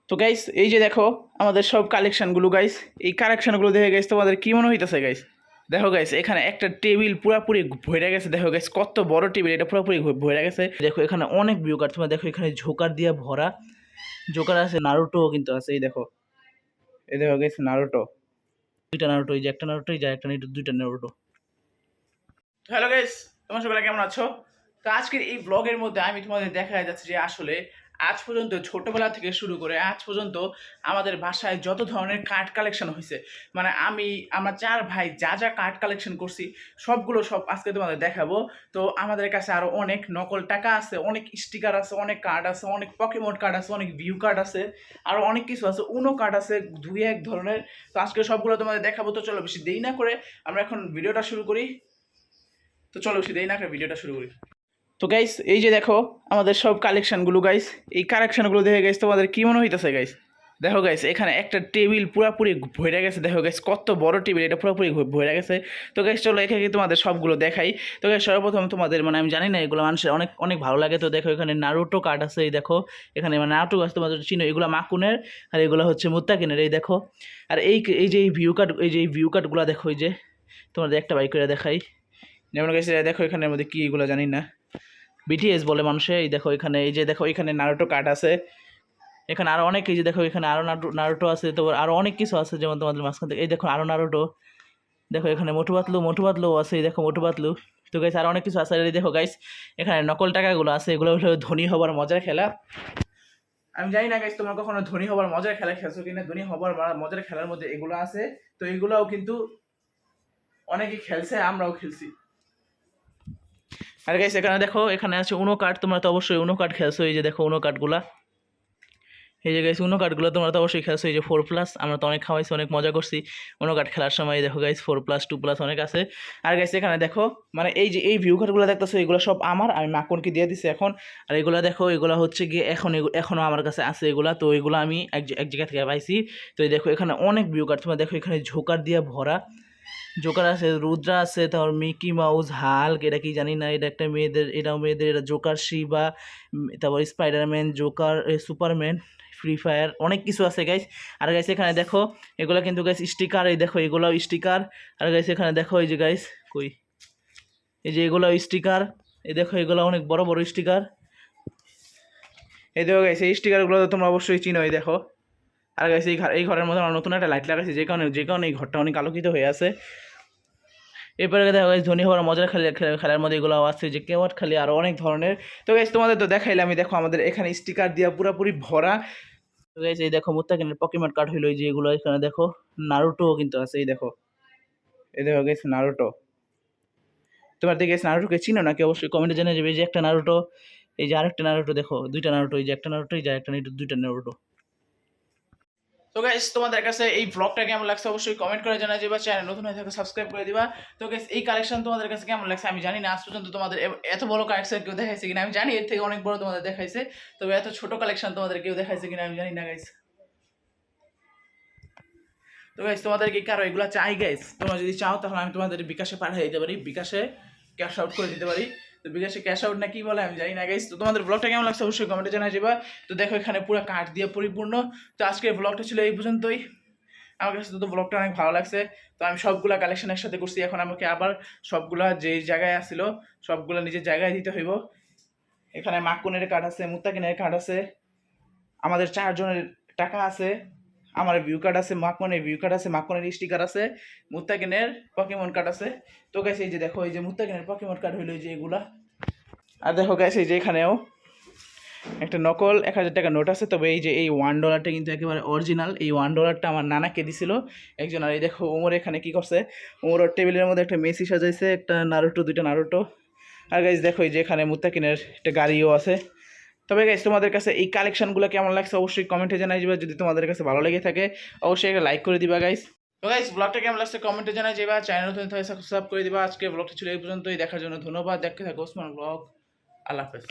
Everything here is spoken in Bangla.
তো গাইস এই যে দেখো আমাদের সব কালেকশনগুলো গাইস, এই কালেকশনগুলো দেখে গাইস তোমাদের কি মনে হইতেছে গাইস? দেখো গাইস এখানে একটা টেবিল পুরাপুরি ভরে গেছে। দেখো গাইস কত বড় টেবিল, এটা পুরোপুরি ভরে গেছে। দেখো এখানে অনেক ভিউ কার্ড, তোমরা দেখো এখানে জোকার দিয়ে ভরা, জোকার আছে, নারুটো কিন্তু আছে। এই দেখো, এই দেখো গাইস নারুটো, দুইটা নারুটো, এই যে একটা নারুটো, এই যে একটা নারুটো, দুইটা নারুটো। হ্যালো গাইস, তোমরা সবাই কেমন আছো? তো আজকের এই ব্লগের মধ্যে আমি তোমাদের দেখা যাচ্ছে যে আসলে আজ পর্যন্ত ছোটবেলা থেকে শুরু করে আজ পর্যন্ত আমাদের বাসায় যত ধরনের কার্ড কালেকশন হয়েছে, মানে আমরা চার ভাই যা যা কার্ড কালেকশন করছি সবগুলো আজকে তোমাদের দেখাবো। তো আমাদের কাছে আরো অনেক নকল টাকা আছে, অনেক স্টিকার আছে, অনেক কার্ড আছে, অনেক পকেমন কার্ড আছে, অনেক ভিউ কার্ড আছে, আরো অনেক কিছু আছে, উনো কার্ড আছে, দুই এক ধরনের। তো আজকে সবগুলো তোমাদের দেখাবো। তো চলো বেশি দেরি না করে আমরা এখন ভিডিওটা শুরু করি। তো চলো বেশি দেরি না করে ভিডিওটা শুরু করি। তো গাইস এই যে দেখো আমাদের সব কালেকশনগুলো গাইস, এই কালেকশনগুলো দেখে গাইস তোমাদের কি মনে হইতেছে গাইস? দেখো গাইস এখানে একটা টেবিল পুরাপুরি ভরে গেছে। দেখো গাইস কত বড় টেবিল, এটা পুরোপুরি ভরে গেছে। তো গাইস চলো এখানে তোমাদের সবগুলো দেখাই। তো গাইস সর্বপ্রথম তোমাদের মানে আমি জানি না এগুলো মানুষের অনেক অনেক ভালো লাগে। তো দেখো এখানে নারুটো কার্ড আছে, এই দেখো এখানে মানে নারুটো গাছ তোমাদের চিনো, এগুলো মাকুনের আর এগুলো হচ্ছে মুত্তাকিনের। এই দেখো আর এই যে এই ভিউ কার্ড, এই যে এই ভিউ কার্ডগুলো দেখো, এই যে তোমাদের একটা বাইক করে দেখাই। যেমন গাইস দেখো এখানের মধ্যে কি এগুলো জানি না, বিটিএস বলে মানুষে। এই দেখো এখানে, এই যে দেখো এখানে নারুটো কার্ড আছে, এখানে আরো অনেক, এই যে দেখো এখানে আরো নারুটো আছে, তো আরো অনেক কিছু আছে। যেমন তোমাদের মাঝখান থেকে এই দেখো আরো নারুটো, দেখো এখানে মোটু পাতলু আছে, এই দেখো মোটু পাতলু। তো গাইস আরো অনেক কিছু আছে। এই দেখো গাইস এখানে নকল টাকাগুলো আছে, এগুলো হলো ধনী হবার মজার খেলা। আমি জানি না গাইস তোমরা কখনো ধনী হবার মজার খেলা খেলছো কিনা। ধনী হবার মজার খেলার মধ্যে এগুলো আছে। তো এগুলোও কিন্তু অনেকেই খেলছে, আমরাও খেলছি। আর গাইস এখানে দেখো এখানে আছে উনো কার্ড, তোমরা তো অবশ্যই উনো কার্ড খেলছো। এই যে দেখো উনো কার্ডগুলা, এই যে গাইস উনো কার্ডগুলো তোমরা তো অবশ্যই খেলছো। এই যে 4+, আমরা তো অনেক খাওয়াইছি, অনেক মজা করছি উনো কার্ড খেলার সময়। দেখো গাইস 4+, 2+ অনেক আছে। আর গাইস এখানে দেখো মানে এই যে এই ভিউ কার্ডগুলো দেখতেছো, এগুলো সব আমার, আমি মাকনকে দিয়ে দিছি এখন। আর এগুলো দেখো এগুলো হচ্ছে গিয়ে এখনো আমার কাছে আছে এগুলা। তো এগুলো আমি এক জায়গা থেকে পাইছি। তো এই দেখো এখানে অনেক ভিউ কার্ড, তোমরা দেখো এখানে জোকার দিয়ে ভরা, জোকার আছে, রুদ্রা আছে, তারপর মিকি মাউস, হাল্ক, এটা কি জানি না, এটা একটা মেয়েদের, এটাও মেয়েদের, এটা জোকার, শিবা, তারপর Spiderman, Joker, Superman, free fire, অনেক কিছু আছে গাইস। আর গাইস এখানে দেখো এগুলো কিন্তু গাইস স্টিকার, এই দেখো এগুলো স্টিকার। আর গাইস এখানে দেখো এই যে গাইস কই, এই যে এগুলো স্টিকার, এই দেখো এগুলো অনেক বড় বড় স্টিকার। এই দেখো গাইস এই স্টিকারগুলো তো তোমরা অবশ্যই চিনো। এই দেখো আর গাইস এই ঘরের মধ্যে আমরা নতুন একটা লাইট লাগাইছি, যে কারণে এই ঘরটা অনেক আলোকিত হয়ে আছে। এরপরে দেখা গেছে ধনী হওয়ার মজার খেলার মধ্যে এগুলো আছে, যে কেওয়াট খালি, আরও অনেক ধরনের। তো গাইস তোমাদের তো দেখাইলে, আমি দেখো আমাদের এখানে স্টিকার দিয়ে পুরোপুরি ভরা। তো গাইস এই দেখো মুত্তাকিনের পকেমন কার্ড হইলো, এই যে এগুলো এখানে দেখো নারুটো কিন্তু আছে। এই দেখো, এই দেখো গাইস নারুটো। তোমার দেখে নারুটোকে চিনো নাকি অবশ্যই কমেন্টে জানিয়ে যাবে। এই যে একটা নারুটো, এই যে আরেকটা নারুটো, দেখো দুইটা নারুটো, এই যে একটা নারুটো, এই যে একটা নারুটো, দুইটা নারুটো। তো গাইস তোমাদের কাছে এই ব্লগটা কেমন লাগছে অবশ্যই কমেন্ট করে জানাই দিবা, চ্যানেল নতুন হয়ে থাকলে সাবস্ক্রাইব করে দিবা। তো গাইস এই কালেকশন তোমাদের কাছে কেমন লাগছে আমি জানি না, আজ পর্যন্ত তোমাদের এত বড় কালেকশন কেউ দেখাইছে কিনা আমি জানি, এর থেকে অনেক বড় তোমাদের দেখাইছে, তবে এত ছোট কালেকশন তোমাদের কেউ দেখাইছে কিনা আমি জানি না গাইস। তো গাইস তোমাদের কি কারো এগুলো চাই গাইস? তোমরা যদি চাও তাহলে আমি তোমাদের বিকাশে পাঠিয়ে দিতে পারি, বিকাশে ক্যাশ আউট করে দিতে পারি। তো বিকাশে ক্যাশ আউট না কি বলে আমি জানি না গাইস। তো তোমাদের ব্লগটা কেমন লাগছে অবশ্যই কমেন্টে জানাই যাবা। তো দেখো এখানে পুরো কার্ড দিয়ে পরিপূর্ণ। তো আজকের ব্লগটা ছিল এই পর্যন্তই। আমার কাছে তো ব্লগটা অনেক ভালো লাগছে। তো আমি সবগুলা কালেকশন একসাথে করছি, এখন আমাকে আবার সবগুলা যে জায়গায় আসছিল সবগুলা নিজের জায়গায় দিতে হইব। এখানে মাকুনের কার্ড আছে, মুত্তাকিনের কার্ড আছে, আমাদের চারজনের টাকা আছে, আমার ভিউ কার্ড আছে, মাকনের ভিউ কার্ড আছে, মাকনের স্টিকার আছে, মুত্তাকিনের পকেমন কার্ড আছে। তো গাইস এই যে দেখো এই যে মুত্তাকিনের পকেমন কার্ড হইলো এই যে এগুলা। আর দেখো গাইস এই যে এখানেও একটা নকল 1000 টাকা নোট আছে, তবে এই যে এই $1টা কিন্তু একেবারে অরিজিনাল। এই $1টা আমার নানাকে দিছিল একজন। আর এই দেখো ওমর এখানে কি করছে, ওমর টেবিলের মধ্যে একটা মেসি সাজাইছে, একটা নারুটো, দুইটা নারুটো। আর গাইস দেখো এই যে এখানে মুত্তাকিনের একটা গাড়িও আছে। তবে গাইস তোমাদের কাছে এই কালেকশনগুলো কেমন লাগছে অবশ্যই কমেন্টে জানাই দিবা। যদি তোমাদের কাছে ভালো লেগে থাকে অবশ্যই একটা লাইক করে দিবা গাইস। তো গাইস ব্লগটা কেমন লাগছে কমেন্টে জানাই যাবা, চ্যানেল নতুন থাকলে সাবস্ক্রাইব করে দিবা। আজকে ব্লগটা ছিল এই পর্যন্তই, দেখার জন্য ধন্যবাদ। দেখতে থাকো ওসমান ব্লগ। আল্লাহ হাফেজ।